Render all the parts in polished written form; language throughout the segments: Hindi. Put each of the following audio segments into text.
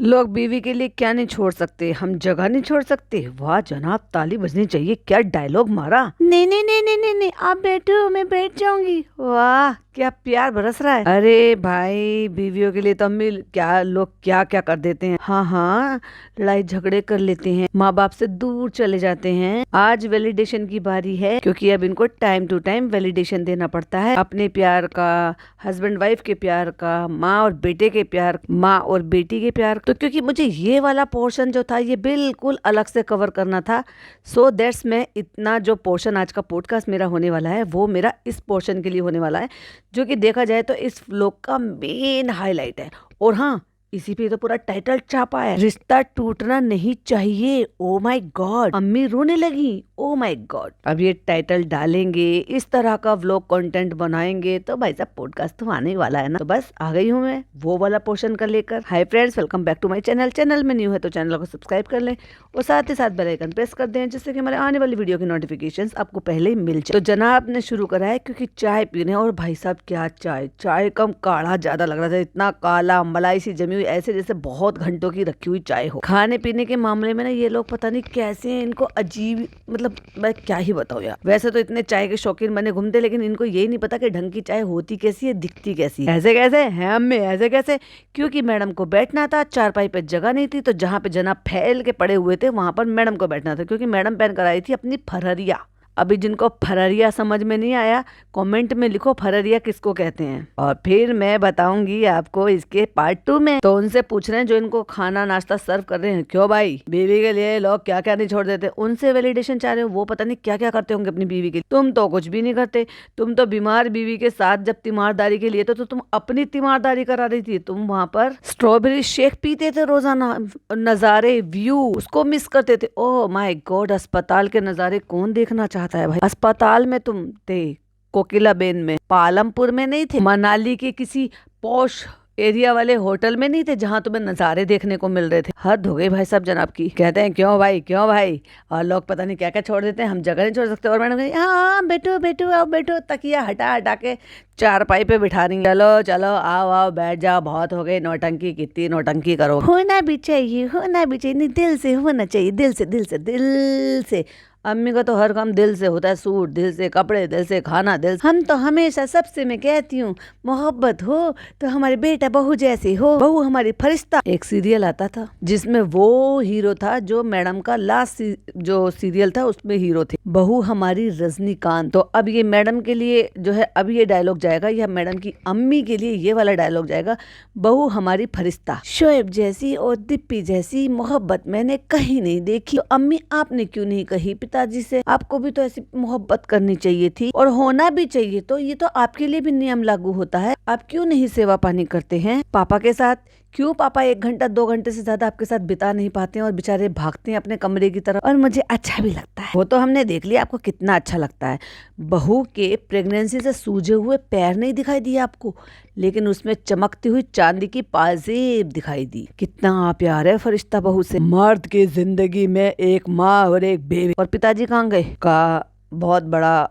लोग बीवी के लिए क्या नहीं छोड़ सकते, हम जगह नहीं छोड़ सकते। वाह जनाब, ताली बजनी चाहिए, क्या डायलॉग मारा। नहीं नहीं नहीं नहीं नहीं नहीं, आप बैठो, मैं बैठ जाऊंगी। वाह क्या प्यार बरस रहा है। अरे भाई, बीवियों के लिए तो अम्मी क्या लोग क्या क्या कर देते हैं। हाँ हाँ, लड़ाई झगड़े कर लेते हैं, माँ बाप से दूर चले जाते हैं। आज वैलिडेशन की बारी है, क्योंकि अब इनको टाइम टू टाइम वैलिडेशन देना पड़ता है, अपने प्यार का, हस्बैंड वाइफ के प्यार का, माँ और बेटे के प्यार, माँ और बेटी के प्यार। तो क्योंकि मुझे ये वाला पोर्शन जो था ये बिल्कुल अलग से कवर करना था, सो दैट्स मैं इतना जो पोर्शन आज का पॉडकास्ट मेरा होने वाला है वो मेरा इस पोर्शन के लिए होने वाला है, जो कि देखा जाए तो इस व्लॉग का मेन हाईलाइट है। और हाँ, इसी पे तो पूरा टाइटल छापा है, रिश्ता टूटना नहीं चाहिए। ओ माय गॉड, अम्मी रोने लगी। ओ माय गॉड, अब ये टाइटल डालेंगे, इस तरह का व्लॉग कंटेंट बनाएंगे तो भाई साहब पॉडकास्ट तो आने ही वाला है ना। तो बस आ गई हूँ मैं वो वाला पोर्शन कर लेकर। Hi friends, welcome back to my channel. Channel में न्यू है तो चैनल को सब्सक्राइब कर लें और साथ ही साथ बेल आइकन प्रेस कर दें, जिससे कि हमारे आने वाली वीडियो की नोटिफिकेशंस आपको पहले ही मिल जाए। तो जनाब ने शुरू करा है क्योंकि चाय पीने, और भाई साहब क्या चाय, चाय कम काढ़ा ज्यादा लग रहा था, इतना काला मलाई सी जमी हुई, ऐसे जैसे बहुत घंटों की रखी हुई चाय हो। खाने पीने के मामले में ना ये लोग पता नहीं कैसे हैं, इनको अजीब, मतलब मैं क्या ही बताऊं यार। वैसे तो इतने चाय के शौकीन बने घूमते, लेकिन इनको यही नहीं पता कि ढंग की चाय होती कैसी है, दिखती कैसी है। ऐसे कैसे है हम में, ऐसे कैसे, क्योंकि मैडम को बैठना था, चारपाई पे जगह नहीं थी, तो जहाँ पे जनाब फैल के पड़े हुए थे वहां पर मैडम को बैठना था, क्योंकि मैडम पहन कर आई थी अपनी फररिया। अभी जिनको फररिया समझ में नहीं आया, कमेंट में लिखो फररिया किसको कहते हैं, और फिर मैं बताऊंगी आपको इसके पार्ट 2 में। तो उनसे पूछ रहे हैं जो इनको खाना नाश्ता सर्व कर रहे हैं, क्यों भाई बीवी के लिए लोग क्या क्या नहीं छोड़ देते, उनसे वैलिडेशन चाह रहे हो। वो पता नहीं क्या क्या करते होंगे अपनी बीवी के लिए, तुम तो कुछ भी नहीं करते। तुम तो बीमार बीवी के साथ जब तीमारदारी के लिए तो तुम अपनी तीमारदारी करा रही थी। तुम वहां पर स्ट्रॉबेरी शेक पीते थे रोजाना, नजारे व्यू उसको मिस करते थे। ओह माय गॉड, अस्पताल के नजारे कौन देखना चाहता है भाई। अस्पताल में तुम थे, कोकिलाबेन में, पालमपुर में नहीं थे, मनाली के किसी पॉश एरिया वाले होटल में नहीं थे जहां तुम्हें नजारे देखने को मिल रहे थे। हद हो गई भाई साहब जनाब की। कहते हैं क्यों भाई, क्यों भाई, और लोग पता नहीं क्या क्या छोड़ देते हैं, हम जगह नहीं छोड़ सकते। और मैंने कहा हाँ बैठो बैठो, आओ बैठो, तकिया हटा हटा के चारपाई पे बिठा रही, चलो चलो आओ आओ बैठ जाओ, बहुत हो गई नौटंकी, कितनी नौटंकी करो। होना भी चाहिए, होना भी चाहिए, नहीं दिल से होना चाहिए, दिल से दिल से दिल से। अम्मी का तो हर काम दिल से होता है, सूट दिल से, कपड़े दिल से, खाना दिल से। हम तो हमेशा सबसे मैं कहती हूँ, मोहब्बत हो तो हमारे बेटा बहू जैसे हो, बहू हमारी फरिश्ता। एक सीरियल आता था जिसमें वो हीरो था जो मैडम का लास्ट जो सीरियल था उसमें हीरो थे, बहू हमारी रजनीकांत। तो अब ये मैडम के लिए जो है अब ये डायलॉग जाएगा, या मैडम की अम्मी के लिए ये वाला डायलॉग जाएगा, बहू हमारी फरिश्ता। शोएब जैसी और दिप्पी जैसी मोहब्बत मैंने कहीं नहीं देखी, तो अम्मी आपने क्यों नहीं कही पिताजी से, आपको भी तो ऐसी मोहब्बत करनी चाहिए थी और होना भी चाहिए। तो ये तो आपके लिए भी नियम लागू होता है, आप क्यों नहीं सेवा पानी करते हैं पापा के साथ। क्यों पापा 1 घंटा 2 घंटे से ज्यादा आपके साथ बिता नहीं पाते हैं और बेचारे भागते हैं अपने कमरे की तरफ, और मुझे अच्छा भी लगता है। वो तो हमने देख लिया आपको कितना अच्छा लगता है। बहू के प्रेगनेंसी से सूजे हुए पैर नहीं दिखाई दिए आपको, लेकिन उसमें चमकती हुई चांदी की पाजेब दिखाई दी। कितना प्यार है फरिश्ता बहू से। मर्द की जिंदगी में एक माँ और एक बेबी, और पिताजी कहाँ गए का बहुत बड़ा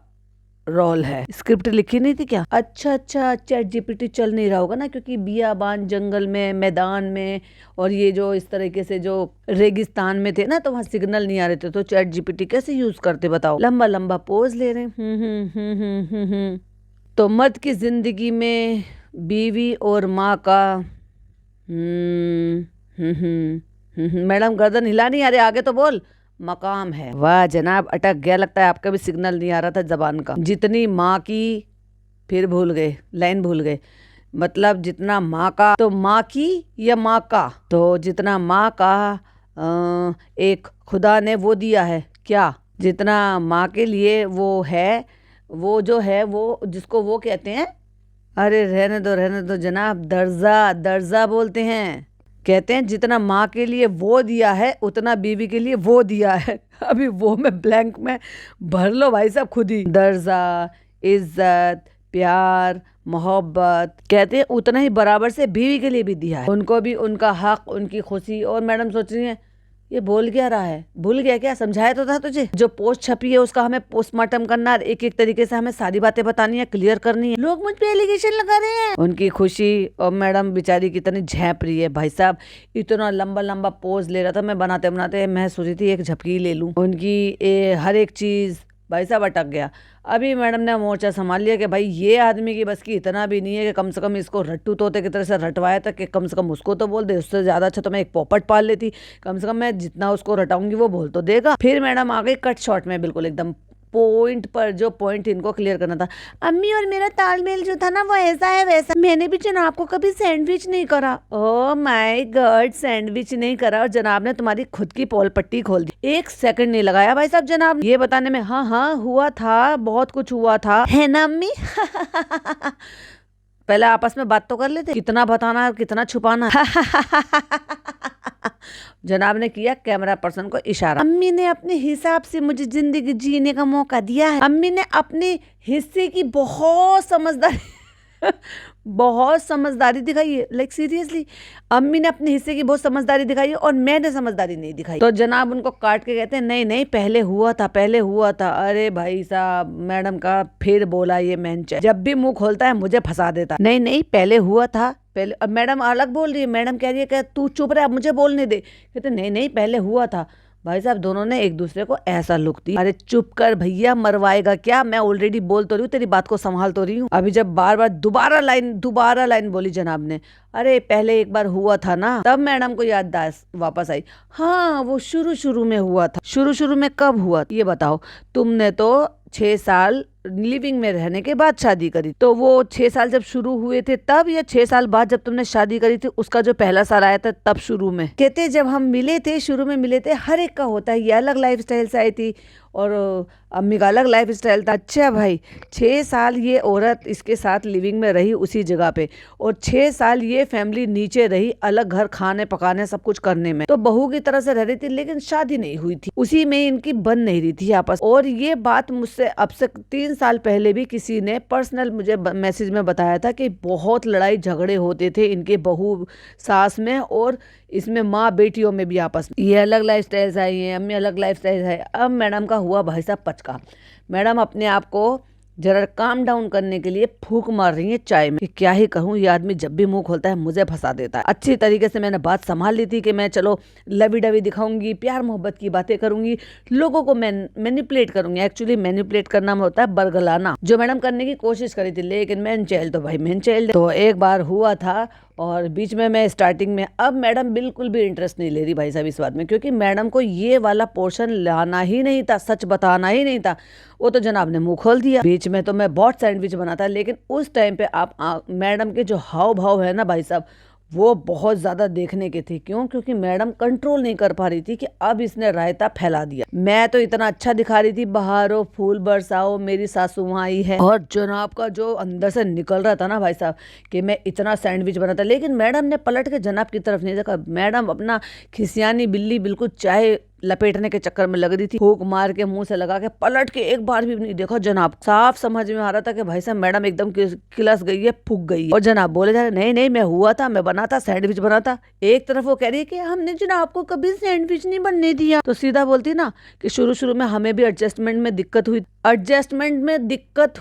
रोल है। स्क्रिप्ट लिखी नहीं थी क्या? अच्छा अच्छा, चैट जीपीटी चल नहीं रहा होगा ना, क्योंकि बियाबान जंगल में, मैदान में, और ये जो इस तरीके से जो रेगिस्तान में थे ना, तो वहाँ सिग्नल नहीं आ रहे थे, तो चैट जीपीटी कैसे यूज करते बताओ। लंबा लंबा पोज ले रहे हैं। तो मर्द की जिंदगी में बीवी और माँ का मैडम गर्दन हिला नहीं, अरे आगे तो बोल, मकाम है। वाह जनाब, अटक गया लगता है, आपका भी सिग्नल नहीं आ रहा था जबान का। जितनी माँ की, फिर भूल गए, लाइन भूल गए, मतलब जितना माँ का तो माँ की या माँ का, तो जितना माँ का एक खुदा ने वो दिया है क्या, जितना माँ के लिए वो है, वो जो है वो जिसको वो कहते हैं, अरे रहने दो जनाब, दर्जा, दर्जा बोलते हैं। कहते हैं जितना माँ के लिए वो दिया है उतना बीवी के लिए वो दिया है। अभी वो में ब्लैंक में भर लो भाई साहब खुद ही। दर्जा, इज्जत, प्यार, मोहब्बत, कहते हैं उतना ही बराबर से बीवी के लिए भी दिया है, उनको भी उनका हक, उनकी खुशी। और मैडम सोच रही है ये बोल क्या रहा है, भूल गया क्या? समझाया तो था तुझे। जो पोस्ट छपी है उसका हमें पोस्टमार्टम करना है, एक एक तरीके से हमें सारी बातें बतानी है, क्लियर करनी है। लोग मुझ पे एलिगेशन लगा रहे हैं। उनकी खुशी और मैडम बेचारी कितनी झेप रही है भाई साहब। इतना लंबा लंबा पोज ले रहा था, मैं बनाते बनाते मैं सोची थी एक झपकी ले लूं। उनकी हर एक चीज भाई साहब अटक गया। अभी मैडम ने मोर्चा संभाल लिया कि भाई ये आदमी की बस की इतना भी नहीं है कि कम से कम इसको रट्टू तोते की तरह से रटवाया था कि कम से कम उसको तो बोल दे। उससे ज्यादा अच्छा तो मैं एक पोपट पाल लेती, कम से कम मैं जितना उसको रटाऊंगी वो बोल तो देगा। फिर मैडम आ गई कट शॉट में, बिल्कुल एकदम पॉइंट पर, जो पॉइंट इनको क्लियर करना था। अम्मी और मेरा तालमेल जो था ना वो ऐसा है वैसा। मैंने भी जनाब को कभी सैंडविच नहीं करा। ओह माय गॉड, सैंडविच नहीं करा और जनाब ने तुम्हारी खुद की पोल पट्टी खोल दी। 1 सेकंड नहीं लगाया भाई साहब जनाब ये बताने में। हाँ हाँ हुआ था, बहुत कुछ हुआ था, है ना अम्मी? पहले आपस में बात तो कर लेते, कितना बताना है कितना छुपाना है। जनाब ने किया कैमरा पर्सन को इशारा। अम्मी ने अपने हिसाब से मुझे जिंदगी जीने का मौका दिया है। अम्मी ने अपने हिस्से की बहुत समझदारी दिखाई है। लाइक सीरियसली अम्मी ने अपने हिस्से की बहुत समझदारी दिखाई है और मैंने समझदारी नहीं दिखाई। तो जनाब उनको काट के कहते हैं नहीं नहीं पहले हुआ था, पहले हुआ था। अरे भाई साहब मैडम का फिर बोला ये मैंने, जब भी मुंह खोलता है मुझे फंसा देता। नहीं नहीं पहले हुआ था, पहले। अब मैडम अलग बोल रही है, मैडम कह रही है कि तू चुप रहे, अब मुझे बोलने दे। कहते नहीं नहीं पहले हुआ था। भाई साहब दोनों ने एक दूसरे को ऐसा लुक दी। अरे चुप कर भैया, मरवाएगा क्या? मैं ऑलरेडी बोल तो रही हूँ, तेरी बात को संभाल तो रही हूँ। अभी जब बार बार दोबारा लाइन बोली जनाब ने, अरे पहले एक बार हुआ था ना, तब मैडम को याद वापस आई। हाँ वो शुरू में हुआ था। शुरू में कब हुआ ये बताओ? तुमने तो 6 साल लिविंग में रहने के बाद शादी करी, तो वो 6 साल जब शुरू हुए थे तब, या 6 साल बाद जब तुमने शादी करी थी उसका जो पहला साल आया था तब शुरू में? कहते जब हम मिले थे, शुरू में मिले थे, हर एक का होता है, ये अलग लाइफ स्टाइल से आई थी और अम्मी का अलग लाइफ स्टाइल था। अच्छा भाई 6 साल ये औरत इसके साथ लिविंग में रही उसी जगह पे, और 6 साल ये फैमिली नीचे रही, अलग घर, खाने पकाने सब कुछ करने में, तो बहू की तरह से रह रही थी, लेकिन शादी नहीं हुई थी, उसी में इनकी बन नहीं रही थी आपस। और ये बात मुझसे अब से 3 साल पहले भी किसी ने पर्सनल मुझे मैसेज में बताया था कि बहुत लड़ाई झगड़े होते थे इनके बहू सास में, और इसमें माँ बेटियों में भी आपस में। ये अलग लाइफ स्टाइल आई है, अम्मी अलग लाइफ स्टाइल है। अब मैडम का हुआ भाई साहब पचका। मैडम अपने आप को जरा काम डाउन करने के लिए फूंक मार रही है चाय में कि क्या ही कहूँ, ये आदमी जब भी मुंह खोलता है मुझे फंसा देता है। अच्छी तरीके से मैंने बात संभाल ली थी कि मैं चलो लवी डवी दिखाऊंगी, प्यार मोहब्बत की बातें करूंगी, लोगों को मैनिपुलेट करूंगी। एक्चुअली मैनिपुलेट करना होता है बरगलाना, जो मैडम करने की कोशिश करी थी, लेकिन मैन चैल तो भाई मैन चैल। तो एक बार हुआ था और बीच में मैं स्टार्टिंग में, अब मैडम बिल्कुल भी इंटरेस्ट नहीं ले रही भाई साहब इस बात में, क्योंकि मैडम को ये वाला पोर्शन लाना ही नहीं था, सच बताना ही नहीं था। वो तो जनाब ने मुंह खोल दिया। बीच में तो मैं बहुत सैंडविच बनाता, लेकिन उस टाइम पे आप मैडम के जो हाव भाव है ना भाई साहब, वो बहुत ज्यादा देखने के थे। क्यों? क्योंकि मैडम कंट्रोल नहीं कर पा रही थी कि अब इसने रायता फैला दिया। मैं तो इतना अच्छा दिखा रही थी, बहारो फूल बरसाओ मेरी सासू वहाँ आई है, और जनाब का जो अंदर से निकल रहा था ना भाई साहब कि मैं इतना सैंडविच बनाता, लेकिन मैडम ने पलट के जनाब की तरफ नहीं देखा। मैडम अपना खिसियानी बिल्ली बिल्कुल चाय लपेटने के चक्कर में लग रही थी, फूंक मार के मुंह से लगा के, पलट के एक बार भी नहीं देखा जनाब। साफ समझ में आ रहा था कि भाई साहब मैडम एकदम किलस गई है, फूक गई है। और जनाब बोले जा रहे नहीं नहीं मैं हुआ था, मैं बना था, सैंडविच बना था। एक तरफ वो कह रही है कि हमने जनाब को कभी सैंडविच नहीं बनने दिया, तो सीधा बोलती ना कि शुरू में हमें भी एडजस्टमेंट में दिक्कत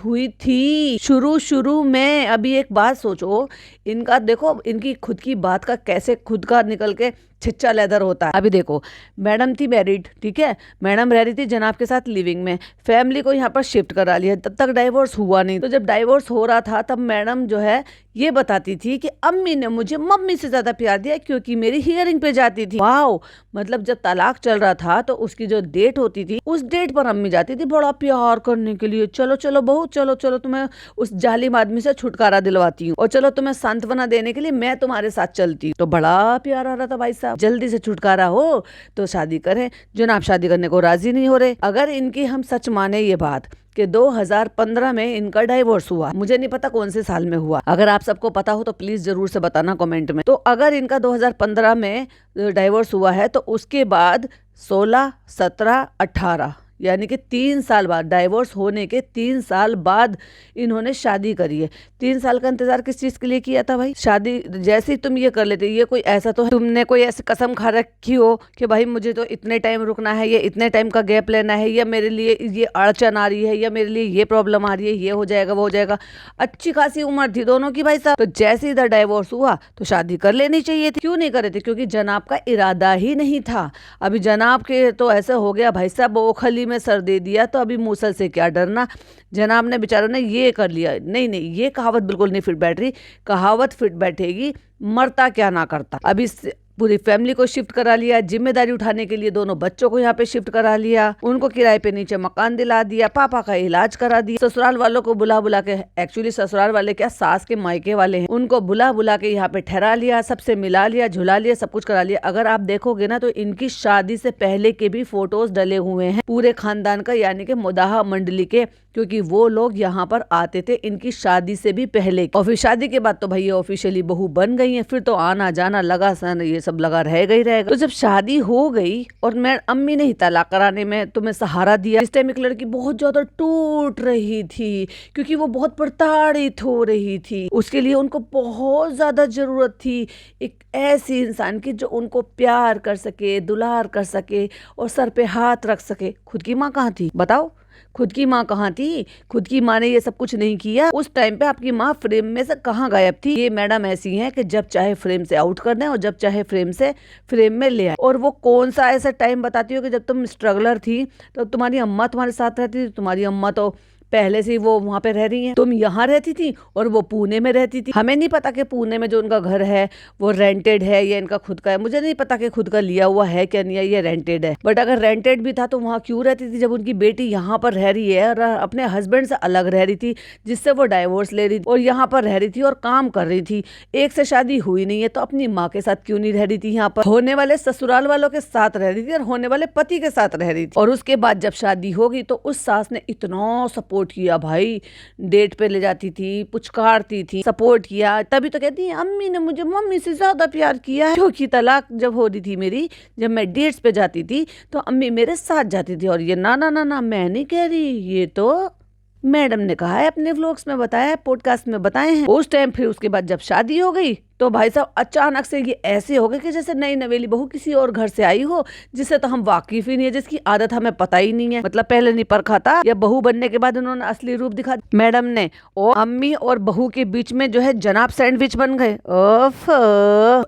हुई थी शुरू में। अभी एक बात सोचो, इनका देखो, इनकी खुद की बात का कैसे खुद का निकल के छिच्चा लेदर होता है। अभी देखो मैडम थी मैरिड, ठीक है, मैडम रह रही थी जनाब के साथ लिविंग में, फैमिली को यहाँ पर शिफ्ट करा लिया, तब तक डाइवोर्स हुआ नहीं। तो जब डाइवोर्स हो रहा था तब मैडम जो है ये बताती थी कि अम्मी ने मुझे मम्मी से ज्यादा प्यार दिया क्योंकि मेरी हियरिंग पे जाती थी। वाओ, मतलब जब तलाक चल रहा था तो उसकी जो डेट होती थी उस डेट पर अम्मी जाती थी बड़ा प्यार करने के लिए, चलो चलो बहू चलो चलो तुम्हें उस जालिम आदमी से छुटकारा दिलवाती हूँ, और चलो तुम्हें सांत्वना देने के लिए मैं तुम्हारे साथ चलती हूँ। तो बड़ा प्यार आ रहा था भाई साहब, जल्दी से छुटकारा हो तो शादी करें। जनाब शादी करने को राजी नहीं हो रहे। अगर इनकी हम सच माने ये बात कि 2015 में इनका डाइवोर्स हुआ, मुझे नहीं पता कौन से साल में हुआ, अगर आप सबको पता हो तो प्लीज जरूर से बताना कमेंट में। तो अगर इनका 2015 में डाइवोर्स हुआ है तो उसके बाद 16, 17, 18 यानी कि 3 साल बाद, डाइवोर्स होने के 3 साल बाद इन्होंने शादी करी है। 3 साल का इंतजार किस चीज के लिए किया था भाई? शादी जैसे ही तुम ये कर लेते, ये कोई ऐसा तो है तुमने कोई ऐसी कसम खा रखी हो कि भाई मुझे तो इतने टाइम रुकना है, या इतने टाइम का गैप लेना है, या मेरे लिए ये अड़चन आ रही है, या मेरे लिए ये प्रॉब्लम आ रही है, ये हो जाएगा वो हो जाएगा। अच्छी खासी उम्र थी दोनों की भाई साहब, तो जैसे इधर डाइवोर्स हुआ तो शादी कर लेनी चाहिए थी। क्यों नहीं करे थे? क्योंकि जनाब का इरादा ही नहीं था। अभी जनाब के तो ऐसा हो गया भाई साहब, ओखली में सर दे दिया, तो अभी मूसल से क्या डरना। जनाब ने बेचारों ने ये कर लिया। नहीं नहीं, ये कहावत बिल्कुल नहीं फिट बैठ रही। कहावत फिट बैठेगी, मरता क्या ना करता। अभी पूरी फैमिली को शिफ्ट करा लिया, जिम्मेदारी उठाने के लिए दोनों बच्चों को यहाँ पे शिफ्ट करा लिया, उनको किराए पे नीचे मकान दिला दिया, पापा का इलाज करा दिया, ससुराल वालों को बुला बुला के, एक्चुअली ससुराल वाले क्या, सास के मायके वाले हैं, उनको बुला बुला के यहाँ पे ठहरा लिया, सबसे मिला लिया, झुला लिया, सब कुछ करा लिया। अगर आप देखोगे ना तो इनकी शादी से पहले के भी फोटोज डले हुए हैं पूरे खानदान का, यानी कि मुदाहा मंडली के, क्योंकि वो लोग यहाँ पर आते थे इनकी शादी से भी पहले। और फिर शादी के बाद तो भाई ये ऑफिशियली बहू बन गई है, फिर तो आना जाना लगा सन, ये सब लगा रहेगा ही रहेगा। तो जब शादी हो गई और मैं अम्मी ने ही तलाक कराने में तुम्हें सहारा दिया, इस टाइम एक लड़की बहुत ज्यादा टूट रही थी, क्योंकि वो बहुत प्रताड़ित हो रही थी। उसके लिए उनको बहुत ज्यादा जरूरत थी एक ऐसी इंसान की जो उनको प्यार कर सके, दुलार कर सके और सर पे हाथ रख सके। खुद की माँ कहाँ थी बताओ? खुद की माँ कहाँ थी? खुद की माँ ने ये सब कुछ नहीं किया। उस टाइम पे आपकी माँ फ्रेम में से कहाँ गायब थी? ये मैडम ऐसी हैं कि जब चाहे फ्रेम से आउट कर दें और जब चाहे फ्रेम से फ्रेम में ले आए। और वो कौन सा ऐसा टाइम बताती हो कि जब तुम स्ट्रगलर थी तो तुम्हारी अम्मा तुम्हारे साथ रहती थी। तुम्हारी अम्मा तो पहले से वो वहां पे रह रही हैं, तुम यहाँ रहती थी और वो पुणे में रहती थी। हमें नहीं पता कि पुणे में जो उनका घर है वो रेंटेड है या इनका खुद का है, मुझे नहीं पता कि खुद का लिया हुआ है क्या नहीं है, ये रेंटेड है। बट अगर रेंटेड भी था तो वहाँ क्यों रहती थी जब उनकी बेटी यहाँ पर रह रही है और अपने हस्बैंड से अलग रह रही थी, जिससे वो डाइवोर्स ले रही थी और यहाँ पर रह रही थी और काम कर रही थी। एक से शादी हुई नहीं है तो अपनी माँ के साथ क्यों नहीं रह रही थी? यहाँ पर होने वाले ससुराल वालों के साथ रह रही थी और होने वाले पति के साथ रह रही थी। और उसके बाद जब शादी होगी तो उस सास ने इतना सपोर्ट किया भाई, डेट पे ले जाती थी, पुचकारती थी, सपोर्ट किया। तभी तो कहती है अम्मी ने मुझे मम्मी से ज्यादा प्यार किया है। क्योंकि तलाक जब हो रही थी मेरी, जब मैं डेट्स पे जाती थी तो अम्मी मेरे साथ जाती थी। और ये ना ना ना ना, मैं नहीं कह रही, ये तो मैडम ने कहा है, अपने व्लॉग्स में बताया है, पॉडकास्ट में बताए हैं। उस टाइम फिर उसके बाद जब शादी हो गई तो भाई साहब अचानक से ये ऐसे हो गए कि जैसे नई नवेली बहू किसी और घर से आई हो, जिससे तो हम वाकिफ ही नहीं है, जिसकी आदत हमें पता ही नहीं है। मतलब पहले नहीं परखा था, या बहू बनने के बाद उन्होंने असली रूप दिखा मैडम ने, और अम्मी और बहू के बीच में जो है जनाब सैंडविच बन गए। ओफ,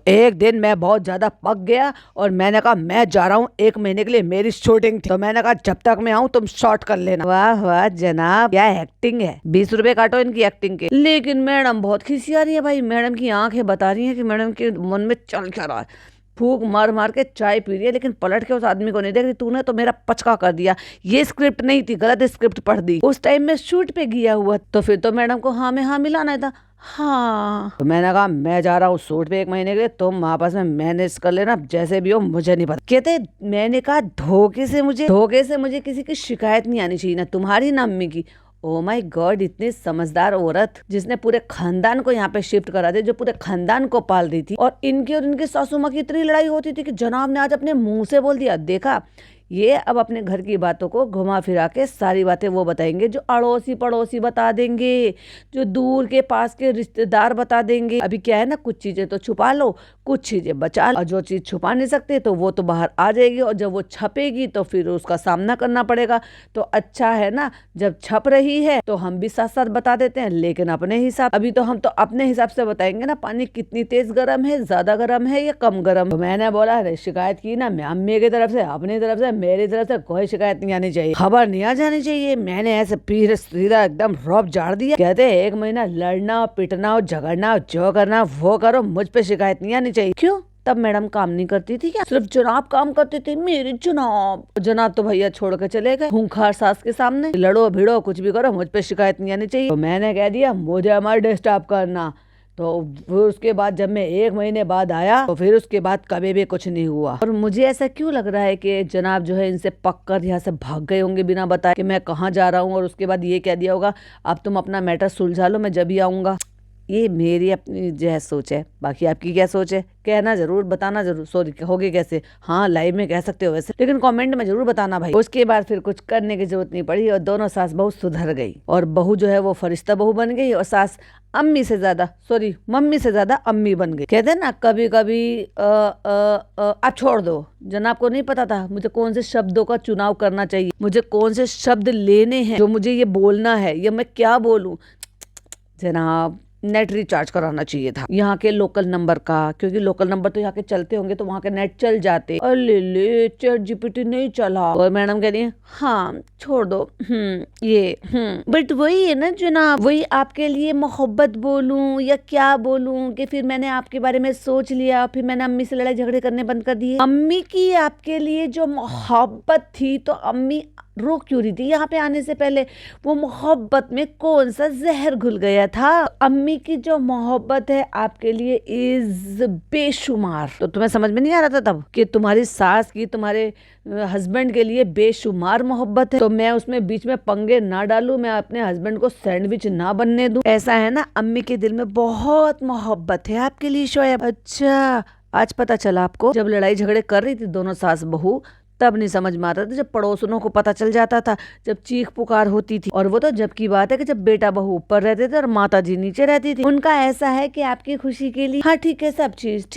एक दिन मैं बहुत ज्यादा पक गया और मैंने कहा मैं जा रहा हूँ 1 महीने के लिए, मेरी शूटिंग थी। तो मैंने कहा जब तक मैं आऊँ तुम शॉर्ट कर लेना। वाह वाह जनाब, क्या एक्टिंग है, 20 रुपए काटो इनकी एक्टिंग के। लेकिन मैडम बहुत खिसिया रही है भाई, मैडम की आंखें बता रही है कि मैडम के मन में चल क्या रहा है। फूक मार मार के चाय पी रही है, लेकिन पलट के उस आदमी को नहीं देख रही। तूने तो मेरा पचका कर दिया, ये स्क्रिप्ट नहीं थी, गलत स्क्रिप्ट पढ़ दी। उस टाइम में शूट पे गया हुआ, तो फिर तो मैडम को हाँ में हाँ मिलाना था। हाँ, तो मैंने कहा मैं जा रहा हूँ शूट पे 1 महीने के लिए, तुम आपस में मैनेज कर लेना, जैसे भी हो, मुझे नहीं पता। कहते मैंने कहा धोखे से मुझे किसी की शिकायत नहीं आनी चाहिए, ना तुम्हारी ना अम्मी की। ओ माय गॉड, इतनी समझदार औरत जिसने पूरे खानदान को यहाँ पे शिफ्ट करा दिया, जो पूरे खानदान को पाल रही थी। और इनकी और इनके सासू माँ की इतनी लड़ाई होती थी कि जनाब ने आज अपने मुंह से बोल दिया, देखा ये अब अपने घर की बातों को घुमा फिरा के सारी बातें वो बताएंगे, जो अड़ोसी पड़ोसी बता देंगे, जो दूर के पास के रिश्तेदार बता देंगे। अभी क्या है ना, कुछ चीजें तो छुपा लो, कुछ चीजें बचा लो, और जो चीज छुपा नहीं सकते तो वो तो बाहर आ जाएगी, और जब वो छपेगी तो फिर उसका सामना करना पड़ेगा। तो अच्छा है ना, जब छप रही है तो हम भी साथ साथ बता देते हैं, लेकिन अपने हिसाब। अभी तो हम तो अपने हिसाब से बताएंगे ना, पानी कितनी तेज गर्म है, ज्यादा गर्म है या कम गर्म। तो मैंने बोला शिकायत की ना, मैं अम्मी की तरफ से, अपनी तरफ से, मेरी तरफ से कोई शिकायत नहीं आनी चाहिए, खबर नहीं आ जानी चाहिए। मैंने ऐसे पीर सीधा एकदम रौब झाड़ दिया। कहते 1 महीना लड़ना पिटना झगड़ना, जो करना वो करो, मुझ पे शिकायत नहीं आनी चाहिए। क्यों? तब मैडम काम नहीं करती थी क्या? सिर्फ जनाब काम करते थे, मेरे जनाब तो भैया छोड़ के चले गए खूंखार सास के सामने। लड़ो भिड़ो कुछ भी करो, मुझ पे शिकायत नहीं आनी चाहिए। तो मैंने कह दिया मुझे हमारे डिस्टर्ब करना। तो फिर उसके बाद जब मैं 1 महीने बाद आया तो फिर उसके बाद कभी भी कुछ नहीं हुआ। और मुझे ऐसा क्यों लग रहा है कि जनाब जो है इनसे पक कर यहाँ से भाग गए होंगे बिना बताए कि मैं कहाँ जा रहा हूँ, और उसके बाद ये कह दिया होगा अब तुम अपना मैटर सुलझा लो, मैं जब ही आऊंगा। ये मेरी अपनी जो है सोच है, बाकी आपकी क्या सोच है कहना जरूर, बताना जरूर। सॉरी होगे कैसे, हाँ लाइव में कह सकते हो वैसे, लेकिन कमेंट में जरूर बताना भाई। उसके बाद फिर कुछ करने की जरूरत नहीं पड़ी और दोनों सास बहू सुधर गई और बहू जो है वो फरिश्ता बहू बन गई और सास मम्मी से ज्यादा अम्मी बन गई। कहते हैं ना कभी कभी आप छोड़ दो। जनाब को नहीं पता था मुझे कौन से शब्दों का चुनाव करना चाहिए, मुझे कौन से शब्द लेने हैं जो मुझे ये बोलना है, या मैं क्या बोलूं। जनाब नेट रिचार्ज कराना चाहिए था यहाँ के लोकल नंबर का, क्योंकि लोकल नंबर तो यहाँ के चलते होंगे तो वहाँ के नेट चल जाते। अले चैट जीपीटी नहीं चला और मैडम कह रही है हाँ छोड़ दो। बट वही है ना जनाब, वही आपके लिए मोहब्बत बोलूं या क्या बोलूं कि फिर मैंने आपके बारे में सोच लिया, फिर मैंने अम्मी से लड़ाई झगड़े करने बंद कर दिए। अम्मी की आपके लिए जो मोहब्बत थी तो अम्मी रोक क्यों रही थी यहाँ पे आने से पहले? वो मोहब्बत में कौन सा जहर घुल गया था? अम्मी की जो मोहब्बत है आपके लिए इज बेशुमार। तो तुम्हें समझ में नहीं आ रहा था तब कि तुम्हारी सास की तुम्हारे हस्बैंड के लिए बेशुमार मोहब्बत है, तो मैं उसमें बीच में पंगे ना डालूं, मैं अपने हस्बैंड को सैंडविच ना बनने दूं। ऐसा है ना, अम्मी के दिल में बहुत मोहब्बत है आपके लिए शोएब। अच्छा आज पता चला आपको? जब लड़ाई झगड़े कर रही थी दोनों सास बहू तब नहीं समझ में आता था, जब पड़ोसनों को पता चल जाता था, जब चीख पुकार होती थी। और वो तो जब की बात है कि जब बेटा बहू ऊपर रहते थे और माता जी नीचे रहती थी। उनका ऐसा है कि आपकी खुशी के लिए हाँ ठीक है, सब चीज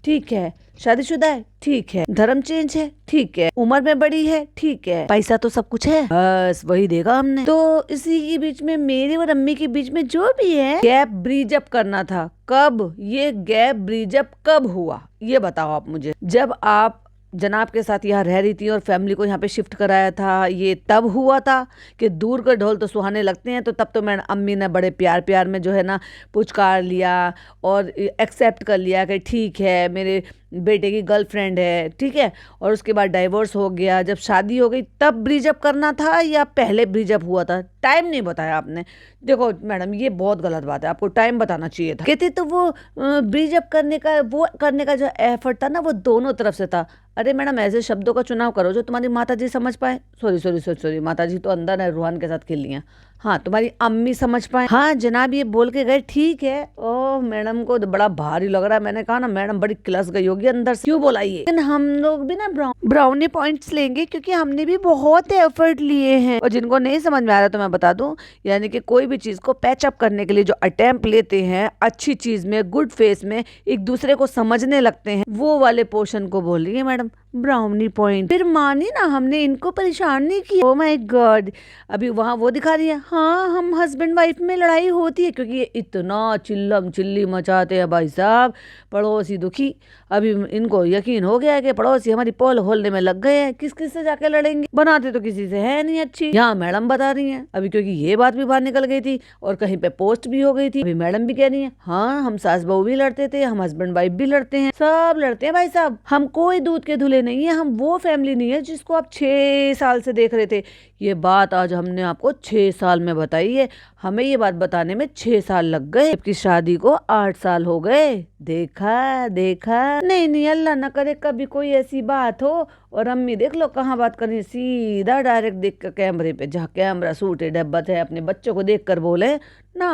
ठीक है, शादीशुदा है ठीक है, धर्म चेंज है ठीक है, उम्र में बड़ी है ठीक है, पैसा तो सब कुछ है, बस वही देगा हमने। तो इसी के बीच में मेरे और अम्मी के बीच में जो भी है गैप ब्रिज अप करना था। कब ये गैप ब्रिज अप कब हुआ ये बताओ आप मुझे। जब आप जनाब के साथ यहाँ रह रही थी और फैमिली को यहाँ पे शिफ्ट कराया था, ये तब हुआ था कि दूर के ढोल तो सुहाने लगते हैं। तो तब तो मैंने अम्मी ने बड़े प्यार में जो है ना पुचकार लिया और एक्सेप्ट कर लिया कि ठीक है मेरे बेटे की गर्लफ्रेंड है, ठीक है। और उसके बाद डाइवोर्स हो गया, जब शादी हो गई तब ब्रिजअप करना था या पहले ब्रिजअप हुआ था? टाइम नहीं बताया आपने। देखो मैडम ये बहुत गलत बात है, आपको टाइम बताना चाहिए था। कहते तो वो ब्रिजअप करने का जो एफर्ट था ना वो दोनों तरफ से था। अरे मैडम ऐसे शब्दों का चुनाव करो जो तुम्हारी माता जी समझ पाए। सॉरी माता जी तो अंदर है, रूहान के साथ खेल लिया। हाँ तुम्हारी अम्मी समझ पाए। हाँ जनाब ये बोल के गए ठीक है। ओह मैडम को बड़ा भारी लग रहा है। मैंने कहा ना मैडम बड़ी क्लास गई होगी अंदर से, क्यों बोला ये? लेकिन हम लोग भी ना ब्राउनी पॉइंट्स लेंगे क्योंकि हमने भी बहुत एफर्ट लिए हैं। और जिनको नहीं समझ में आ रहा तो मैं बता दूं, यानी कि कोई भी चीज को पैचअप करने के लिए जो अटेम्प्ट लेते हैं अच्छी चीज में, गुड फेस में, एक दूसरे को समझने लगते हैं, वो वाले पोर्शन को बोल रही है मैडम ब्राउनी पॉइंट। फिर मानी ना हमने इनको परेशान नहीं किया। ओह माय गॉड अभी वहाँ वो दिखा रही है। हाँ हम हस्बैंड वाइफ में लड़ाई होती है क्योंकि ये इतना चिल्लम चिल्ली मचाते हैं भाई साहब, पड़ोसी दुखी। अभी इनको यकीन हो गया है कि पड़ोसी हमारी पोल खोलने में लग गए हैं, किस किस से जाके लड़ेंगे, बनाते तो किसी से है नहीं अच्छी। यहाँ मैडम बता रही हैं अभी, क्योंकि ये बात भी बाहर निकल गई थी और कहीं पे पोस्ट भी हो गई थी। अभी मैडम भी कह रही है हाँ हम सास बहू भी लड़ते थे, हम हस्बैंड वाइफ भी लड़ते हैं, सब लड़ते हैं भाई साहब। हम कोई दूध के धुले नहीं है, हम वो फैमिली नहीं है जिसको आप 6 साल से देख रहे थे। ये बात आज हमने आपको 6 साल में बताई है। हमें ये बात बताने में 6 साल लग गए, जबकि शादी को 8 साल हो गए। देखा नहीं अल्लाह ना करे कभी कोई ऐसी बात हो। और अम्मी देख लो कहाँ बात करनी, सीधा डायरेक्ट देख कर कैमरे पे, जहाँ कैमरा सूटे डब्बत है, अपने बच्चों को देख कर बोले ना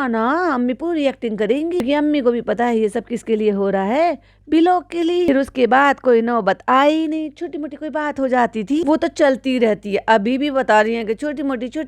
अम्मी पूरी एक्टिंग करेंगी, क्योंकि अम्मी को भी पता है ये सब किसके लिए हो रहा है, बिलोक के लिए। फिर उसके बाद कोई नौबत आई नहीं, छोटी मोटी कोई बात हो जाती थी वो तो चलती रहती है। अभी भी बता रही है कि छोटी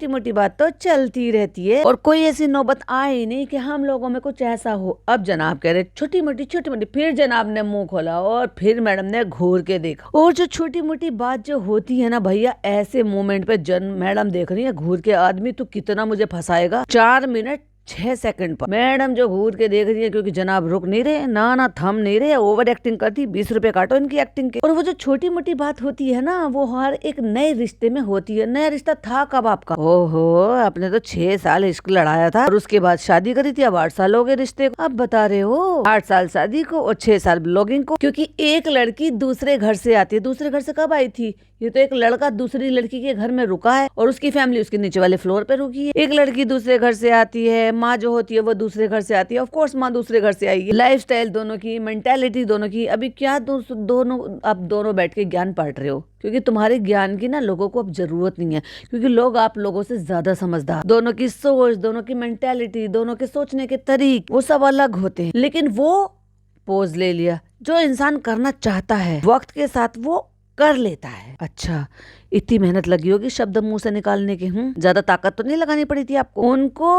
मोटी बात तो चलती रहती है और कोई ऐसी नौबत आई नहीं कि हम लोगों में कुछ ऐसा हो। अब जनाब कह रहे छोटी मोटी। फिर जनाब ने मुंह खोला और फिर मैडम ने घूर के देखा। और जो छोटी मोटी बात जो होती है ना भैया, ऐसे मोमेंट पे मैडम देख रही है घूर के, आदमी तू कितना मुझे फंसाएगा। 4 मिनट 6 सेकंड पर मैडम जो घूर के देख रही है, क्योंकि जनाब रुक नहीं रहे, ना थम नहीं रहे, ओवर एक्टिंग करती। 20 रुपए काटो इनकी एक्टिंग के। और वो जो छोटी मोटी बात होती है ना वो हर एक नए रिश्ते में होती है। नया रिश्ता था कब आपका? ओहो आपने तो 6 साल इश्क लड़ाया था और उसके बाद शादी करी थी, अब 8 साल हो गए रिश्ते को। अब बता रहे हो 8 साल शादी को और 6 साल ब्लॉगिंग को, क्योंकि एक लड़की दूसरे घर से आती है। दूसरे घर से कब आई थी? ये तो एक लड़का दूसरी लड़की के घर में रुका है और उसकी फैमिली उसके नीचे वाले फ्लोर पे रुकी है। एक लड़की दूसरे घर से आती है, माँ जो होती है वो दूसरे घर से आती है, ऑफ कोर्स माँ दूसरे घर से आई है। लाइफस्टाइल दोनों की, मेंटालिटी दोनों की, अभी क्या दोनों आप दोनों बैठ के ज्ञान बांट रहे हो, क्योंकि तुम्हारे ज्ञान की ना लोगों को अब जरूरत नहीं है, क्योंकि लोग आप लोगों से ज्यादा समझदार। दोनों की सोच, दोनों की मेंटालिटी, दोनों के सोचने के तरीके वो सब अलग होते हैं। लेकिन वो पोज ले लिया, जो इंसान करना चाहता है वक्त के साथ वो कर लेता है। अच्छा, इतनी मेहनत लगी होगी शब्द मुंह से निकालने की, ज्यादा ताकत तो नहीं लगानी पड़ी थी आपको। उनको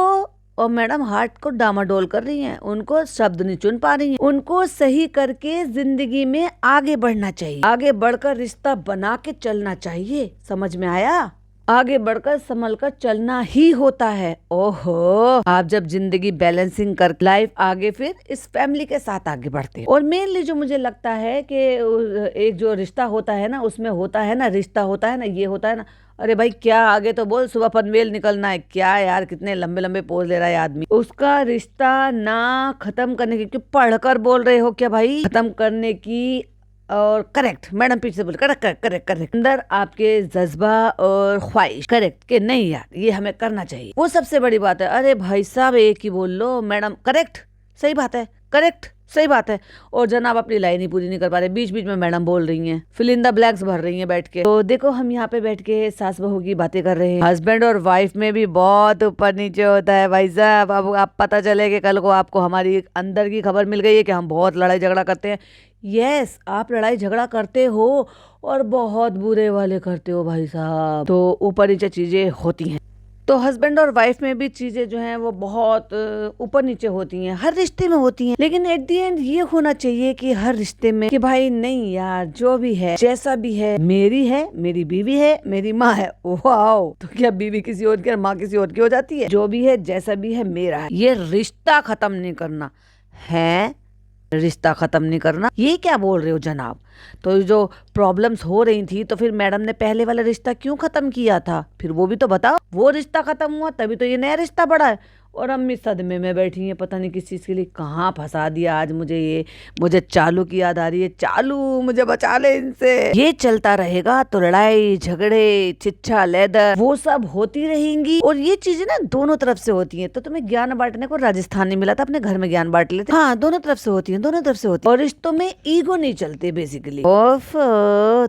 और मैडम हार्ट को डामाडोल कर रही हैं, उनको शब्द नहीं चुन पा रही हैं। उनको सही करके जिंदगी में आगे बढ़ना चाहिए, आगे बढ़कर रिश्ता बना के चलना चाहिए। समझ में आया? आगे बढ़कर संभल कर चलना ही होता है। ओहो, आप जब जिंदगी बैलेंसिंग कर लाइफ आगे फिर इस फैमिली के साथ आगे बढ़ते हैं। और मेनली जो मुझे लगता है कि एक जो रिश्ता होता है ना, उसमें होता है ना, रिश्ता होता है ना, ये होता है ना, अरे भाई क्या आगे तो बोल, सुबह पनवेल निकलना है क्या यार, कितने लंबे लंबे पोज ले रहा है आदमी। उसका रिश्ता ना खत्म करने की, क्यों पढ़कर बोल रहे हो क्या भाई, खत्म करने की। और करेक्ट मैडम, पीछे से बोले करेक्ट करेक्ट करेक्ट करेक्ट, अंदर आपके जज्बा और ख्वाहिश करेक्ट के नहीं यार ये हमें करना चाहिए, वो सबसे बड़ी बात है। अरे भाई साहब एक ही बोल लो, मैडम करेक्ट सही बात है, करेक्ट सही बात है। और जनाब अपनी लाइन ही पूरी नहीं कर पा रहे, बीच बीच में मैडम बोल रही हैं, फिल इन द ब्लैंक्स भर रही हैं बैठ के। तो देखो हम यहाँ पे बैठ के सास बहू की बातें कर रहे हैं। हस्बैंड और वाइफ में भी बहुत ऊपर नीचे होता है भाई साहब। अब आप पता चले कि कल को आपको हमारी अंदर की खबर मिल गई है कि हम बहुत लड़ाई झगड़ा करते हैं। यस, आप लड़ाई झगड़ा करते हो और बहुत बुरे वाले करते हो भाई साहब, तो ऊपर नीचे चीजें होती हैं। तो हस्बैंड और वाइफ में भी चीजें जो हैं वो बहुत ऊपर नीचे होती हैं, हर रिश्ते में होती हैं। लेकिन एट दी एंड ये होना चाहिए कि हर रिश्ते में कि भाई नहीं यार, जो भी है जैसा भी है, मेरी है, मेरी बीवी है, मेरी माँ है। वाओ, तो क्या बीवी किसी और की और माँ किसी और की हो जाती है? जो भी है जैसा भी है मेरा है। ये रिश्ता खत्म नहीं करना है, रिश्ता खत्म नहीं करना, ये क्या बोल रहे हो जनाब? तो जो प्रॉब्लम्स हो रही थी तो फिर मैडम ने पहले वाला रिश्ता क्यों खत्म किया था, फिर वो भी तो बताओ। वो रिश्ता खत्म हुआ तभी तो ये नया रिश्ता बढ़ा है। और अम्मी सदमे में बैठी हैं, पता नहीं किस चीज के लिए, कहाँ फंसा दिया आज मुझे। ये मुझे चालू की याद आ रही है, चालू मुझे बचा ले इनसे। ये चलता रहेगा तो लड़ाई झगड़े छिच्छा लेदर वो सब होती रहेंगी, और ये चीजें ना दोनों तरफ से होती हैं। तो तुम्हें ज्ञान बांटने को राजस्थान नहीं मिला था, अपने घर में ज्ञान बांट लेते। हाँ, दोनों तरफ से होती है, दोनों तरफ से होती है। और रिश्तों में ईगो नहीं चलते बेसिकली। ओफ,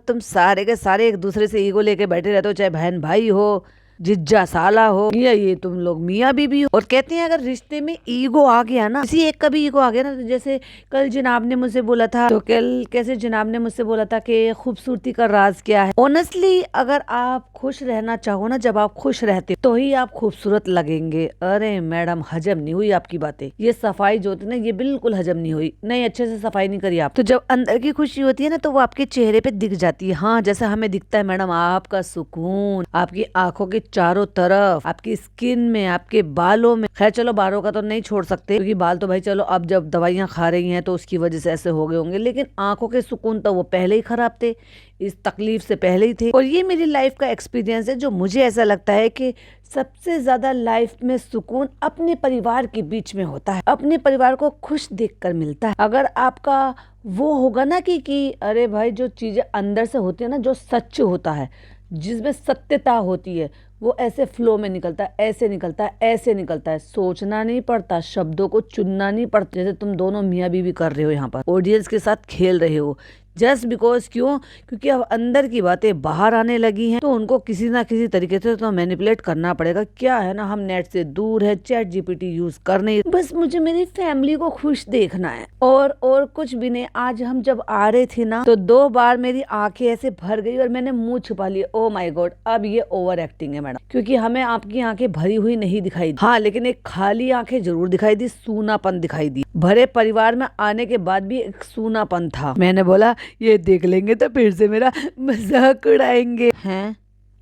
तुम सारे के सारे एक दूसरे से ईगो लेके बैठे रहते हो, चाहे बहन भाई हो, जिज्जा साला हो, या ये तुम लोग मियाँ बीबी हो। और कहते हैं अगर रिश्ते में ईगो आ गया ना, किसी एक का भी ईगो आ गया ना, तो जैसे कल जनाब ने मुझसे बोला था, तो कल कैसे जनाब ने मुझसे बोला था कि खूबसूरती का राज क्या है। ऑनेस्टली अगर आप खुश रहना चाहो ना, जब आप खुश रहते तो ही आप खूबसूरत लगेंगे। अरे मैडम हजम नहीं हुई आपकी बातें, ये सफाई जो होती है ना, ये बिल्कुल हजम नहीं हुई, नहीं अच्छे से सफाई नहीं करी आप। तो जब अंदर की खुशी होती है ना, तो वो आपके चेहरे पे दिख जाती है। हाँ, जैसा हमें दिखता है मैडम, आपका सुकून आपकी आंखों के चारों तरफ, आपकी स्किन में, आपके बालों में। खैर चलो बालों का तो नहीं छोड़ सकते, क्योंकि बाल तो भाई चलो अब जब दवाइयां खा रही हैं तो उसकी वजह से ऐसे हो गए होंगे, लेकिन आंखों के सुकून तो वो पहले ही खराब थे, इस तकलीफ से पहले ही थे। और ये मेरी लाइफ का एक्सपीरियंस है, जो मुझे ऐसा लगता है कि सबसे ज्यादा लाइफ में सुकून अपने परिवार के बीच में होता है, अपने परिवार को खुश देखकर मिलता है। अगर आपका वो होगा ना कि अरे भाई जो चीजें अंदर से होती है ना, जो सच होता है, जिसमें सत्यता होती है, वो ऐसे फ्लो में निकलता है, ऐसे निकलता है, ऐसे निकलता है। सोचना नहीं पड़ता, शब्दों को चुनना नहीं पड़ता, जैसे तुम दोनों मियाँ बीवी कर रहे हो यहाँ पर, ऑडियंस के साथ खेल रहे हो। जस्ट बिकॉज क्यों? क्योंकि अब अंदर की बातें बाहर आने लगी हैं, तो उनको किसी ना किसी तरीके से तो मैनिपुलेट करना पड़ेगा। क्या है ना, हम नेट से दूर है, चैट जीपीटी यूज कर नहीं, बस मुझे मेरी फैमिली को खुश देखना है, और कुछ भी नहीं। आज हम जब आ रहे थे ना, तो 2 बार मेरी आंखें ऐसे भर गई और मैंने मुंह छुपा लिया। ओ माय गॉड, अब ये ओवर एक्टिंग है मैडम, क्योंकि हमें आपकी आंखें भरी हुई नहीं दिखाई दी। हाँ, लेकिन एक खाली आंखें जरूर दिखाई दी, सूनापन दिखाई दी। भरे परिवार में आने के बाद भी एक सूनापन था। मैंने बोला ये देख लेंगे तो फिर से मेरा मजाक उड़ाएंगे। हैं,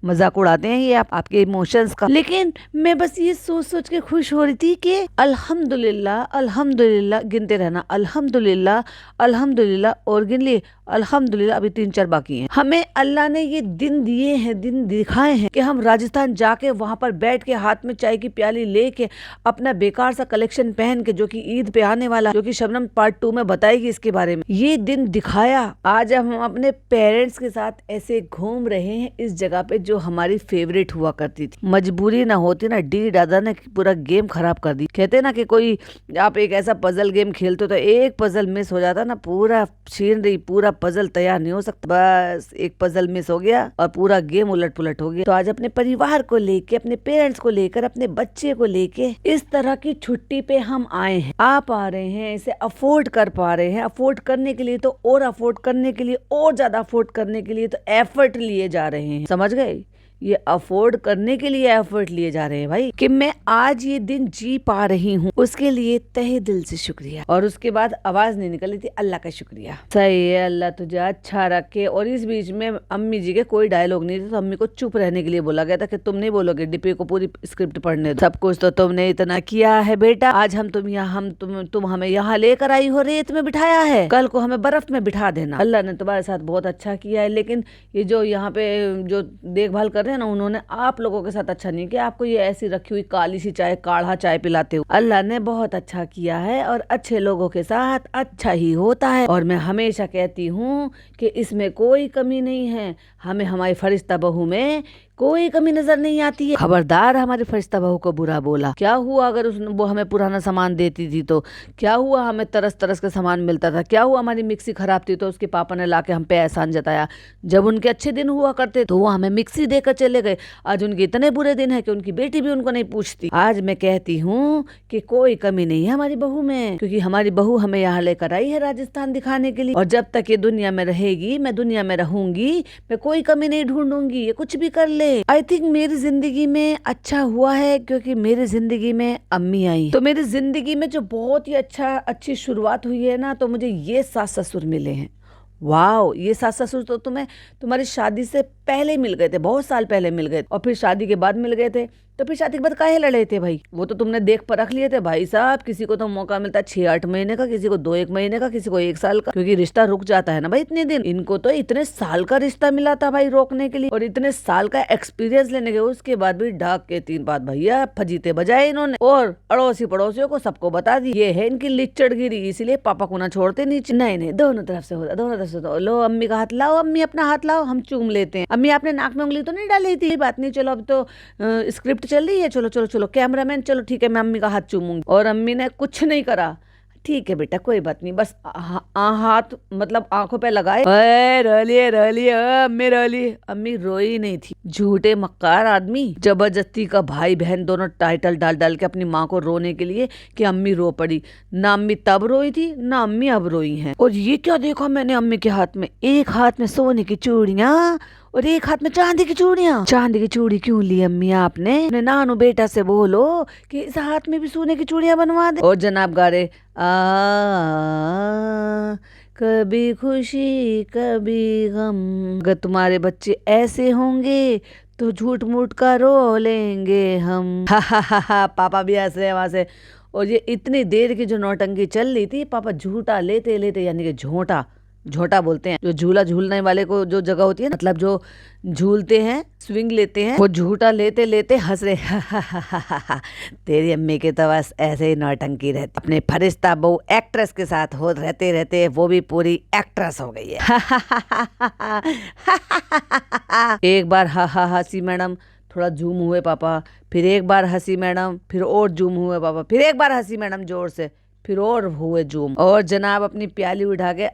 मजाक उड़ाते हैं ये आपके इमोशंस का। लेकिन मैं बस ये सोच सोच के खुश हो रही थी कि अल्हम्दुलिल्लाह अल्हम्दुलिल्लाह, गिनते रहना, अल्हम्दुलिल्लाह अल्हम्दुलिल्लाह, और गिन लिए अल्हम्दुलिल्लाह, अभी 3-4 बाकी हैं। हमें अल्लाह ने ये दिन दिए हैं, दिन दिखाए हैं कि हम राजस्थान जाके वहां पर बैठ के हाथ में चाय की प्याली लेके अपना बेकार सा कलेक्शन पहन के, जो कि ईद पे आने वाला, जो कि शबनम पार्ट 2 में बताएगी इसके बारे में, ये दिन दिखाया। आज हम अपने पेरेंट्स के साथ ऐसे घूम रहे हैं इस जगह पे जो जो हमारी फेवरेट हुआ करती थी। मजबूरी ना होती ना, डी दादा ने पूरा गेम खराब कर दी। कहते ना कि कोई आप एक ऐसा पजल गेम खेलते हो तो एक पजल मिस हो जाता ना, पूरा सीनरी पूरा पजल तैयार नहीं हो सकता। बस एक पजल मिस हो गया और पूरा गेम उलट पुलट हो गया। तो आज अपने परिवार को लेके, अपने पेरेंट्स को लेकर, अपने बच्चे को लेके इस तरह की छुट्टी पे हम आए हैं। आप आ रहे हैं, इसे अफोर्ड कर पा रहे हैं। अफोर्ड करने के लिए तो और अफोर्ड करने के लिए और ज्यादा अफोर्ड करने के लिए तो एफर्ट लिए जा रहे हैं। समझ गए? ये अफोर्ड करने के लिए एफर्ट लिए जा रहे हैं भाई, कि मैं आज ये दिन जी पा रही हूँ, उसके लिए तहे दिल से शुक्रिया। और उसके बाद आवाज नहीं निकली थी, अल्लाह का शुक्रिया। सही है, अल्लाह तुझे अच्छा रखे। और इस बीच में अम्मी जी के कोई डायलॉग नहीं थे, तो अम्मी को चुप रहने के लिए बोला गया था कि तुम नहीं बोलोगे, डिपी को पूरी स्क्रिप्ट पढ़ने दो। सब कुछ तो तुमने इतना किया है बेटा। आज हम तुम हमें यहाँ लेकर आई हो, रेत में बिठाया है, कल को हमें बर्फ में बिठा देना। अल्लाह ने तुम्हारे साथ बहुत अच्छा किया है, लेकिन ये जो यहाँ पे जो देखभाल कर ना, उन्होंने आप लोगों के साथ अच्छा नहीं किया। आपको ये ऐसी रखी हुई काली सी चाय, काढ़ा चाय पिलाते हो। अल्लाह ने बहुत अच्छा किया है और अच्छे लोगों के साथ अच्छा ही होता है। और मैं हमेशा कहती हूँ कि इसमें कोई कमी नहीं है। हमें हमारी फरिश्ता बहू में कोई कमी नजर नहीं आती है। खबरदार हमारी फरिश्ता बहू को बुरा बोला। क्या हुआ अगर वो हमें पुराना सामान देती थी तो? क्या हुआ हमें तरस तरस का सामान मिलता था? क्या हुआ हमारी मिक्सी खराब थी तो उसके पापा ने लाके हम पे एहसान जताया? जब उनके अच्छे दिन हुआ करते तो वो हमें मिक्सी देकर चले गए। आज उनके इतने बुरे दिन है कि उनकी बेटी भी उनको नहीं पूछती। आज मैं कहती हूँ कि कोई कमी नहीं है हमारी बहू में, क्योंकि हमारी बहू हमें यहाँ लेकर आई है राजस्थान दिखाने के लिए। और जब तक ये दुनिया में रहेगी, मैं दुनिया में रहूंगी, मैं कोई कमी नहीं ढूंढूंगी। ये कुछ भी कर ले। आई थिंक मेरी जिंदगी में अच्छा हुआ है क्योंकि मेरी जिंदगी में अम्मी आई। तो मेरी जिंदगी में जो बहुत ही अच्छी शुरुआत हुई है ना, तो मुझे ये सास ससुर मिले हैं। वाह, ये सास ससुर तो तुम्हें तुम्हारी शादी से पहले मिल गए थे, बहुत साल पहले मिल गए, और फिर शादी के बाद मिल गए थे। तो फिर शादी के बाद काहे लड़े थे भाई? वो तो तुमने देख पर रख लिए थे भाई साहब। किसी को तो मौका मिलता है 6-8 महीने का, किसी को 2-1 महीने का, किसी को 1 साल का, क्योंकि रिश्ता रुक जाता है ना भाई इतने दिन। इनको तो इतने साल का रिश्ता मिला था भाई रोकने के लिए, और इतने साल का एक्सपीरियंस लेने के उसके बाद भी ढाक के 3 बात भैया फजीते बजाए इन्होंने, और अड़ोसी पड़ोसियों को सबको बता दी। ये है इनकी लिच्चड़गिरी, इसलिए पापा को ना छोड़ते नीचे। नहीं, दोनों तरफ से होता, दोनों तरफ से। लो अम्मी का हाथ लाओ, अम्मी अपना हाथ लाओ, हम चूम लेते हैं। अम्मी आपने नाक में उंगली तो नहीं डाली थी? बात नहीं, चलो अब तो स्क्रिप्ट चल रही है, चलो चलो चलो कैमरामैन, चलो ठीक है मैं अम्मी का हाथ चूमूंगी। और अम्मी ने कुछ नहीं करा। ठीक है बेटा कोई बात नहीं, बस हाथ मतलब आंखों पे लगाए, रलिए अम्मी रली। अम्मी रोई नहीं थी। झूठे मक्कार आदमी, जबरदस्ती का भाई बहन दोनों टाइटल डाल डाल के अपनी माँ को रोने के लिए कि अम्मी रो पड़ी। ना अम्मी तब रोई थी, ना अम्मी अब रोई हैं। और ये क्या देखा मैंने अम्मी के हाथ में? एक हाथ में सोने की चूड़ियां और एक हाथ में चांदी की चूड़ियां। चांदी की चूड़ी क्यों ली अम्मी आपने? अपने नानू बेटा से बोलो कि इस हाथ में भी सोने की चूड़ियां बनवा दे। और जनाब गा रहे कभी खुशी कभी गम। अगर तुम्हारे बच्चे ऐसे होंगे तो झूठ मूठ का रो लेंगे हम। हा पापा भी हंस रहे वहां से। और ये इतनी देर की जो नौटंकी चल रही थी, पापा झूठा लेते लेते, यानी कि झोटा बोलते हैं जो झूला झूलने वाले को जो जगह होती है, मतलब जो झूलते हैं, स्विंग लेते हैं, वो झूठा लेते लेते हंस रहे। तेरी अम्मी के तो बस ऐसे ही नौटंकी रहती। अपने फरिश्ता बहू एक्ट्रेस के साथ हो रहते रहते वो भी पूरी एक्ट्रेस हो गई है। एक बार हंसी मैडम, थोड़ा जूम हुए पापा, फिर एक बार हंसी मैडम, फिर और जूम हुए पापा, फिर एक बार हंसी मैडम जोर से, फिर और हुए जूम। और जनाब अपनी प्याली उठा के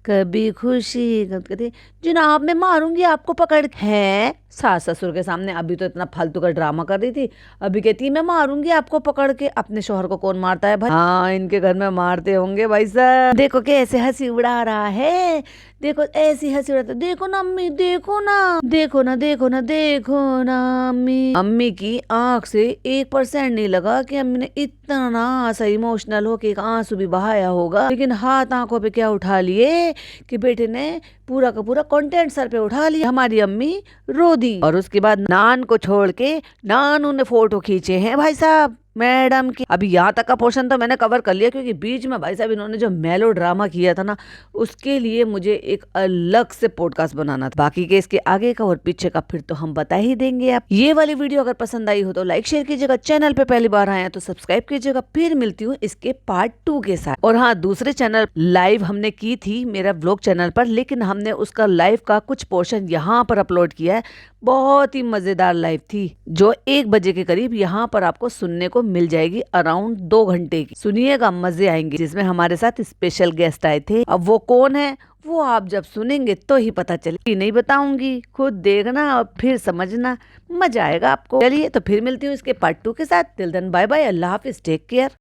कभी खुशी कहती, जनाब मैं मारूंगी आपको पकड़ के। है सास ससुर के सामने अभी तो इतना फालतू का ड्रामा कर रही थी, अभी कहती है मैं मारूंगी आपको पकड़ के। अपने शोहर को कौन मारता है भाई? हाँ इनके घर में मारते होंगे भाई साहब। देखो कैसे हंसी उड़ा रहा है, देखो ऐसी हंसी उड़ाता। देखो ना अम्मी, देखो ना, देखो ना, देखो ना, देखो ना अम्मी। अम्मी की आंख से 1% नहीं लगा कि अम्मी ने इतना सा इमोशनल हो के एक आंसू भी बहाया होगा, लेकिन हाथ आंखों पे क्या उठा लिए कि बेटे ने पूरा का पूरा कंटेंट सर पे उठा लिया। हमारी अम्मी रो दी। और उसके बाद नान को छोड़ के नानू ने फोटो खींचे हैं भाई साहब। मैडम की। अभी यहाँ तक का पोर्शन तो मैंने कवर कर लिया, क्योंकि बीच में भाई साहब इन्होंने जो मेलो ड्रामा किया था ना, उसके लिए मुझे एक अलग से पॉडकास्ट बनाना था। बाकी के इसके आगे का और पीछे का फिर तो हम बता ही देंगे। आप ये वाली वीडियो अगर पसंद आई हो तो लाइक शेयर कीजिएगा, चैनल पे पहली बार आए हैं तो सब्सक्राइब कीजिएगा। फिर मिलती हूँ इसके पार्ट 2 के साथ। और हाँ, दूसरे चैनल लाइव हमने की थी मेरा व्लॉग चैनल पर, लेकिन हमने उसका लाइव का कुछ पोर्शन यहाँ पर अपलोड किया है। बहुत ही मजेदार लाइव थी, जो 1 बजे के करीब यहाँ पर आपको सुनने को मिल जाएगी, अराउंड 2 घंटे की। सुनिएगा, मजे आएंगे, जिसमें हमारे साथ स्पेशल गेस्ट आए थे। अब वो कौन है वो आप जब सुनेंगे तो ही पता चले, नहीं बताऊंगी, खुद देखना और फिर समझना, मजा आएगा आपको। चलिए तो फिर मिलती हूँ इसके पार्ट 2 के साथ। टिल देन बाय बाय, अल्लाह हाफिज, टेक केयर।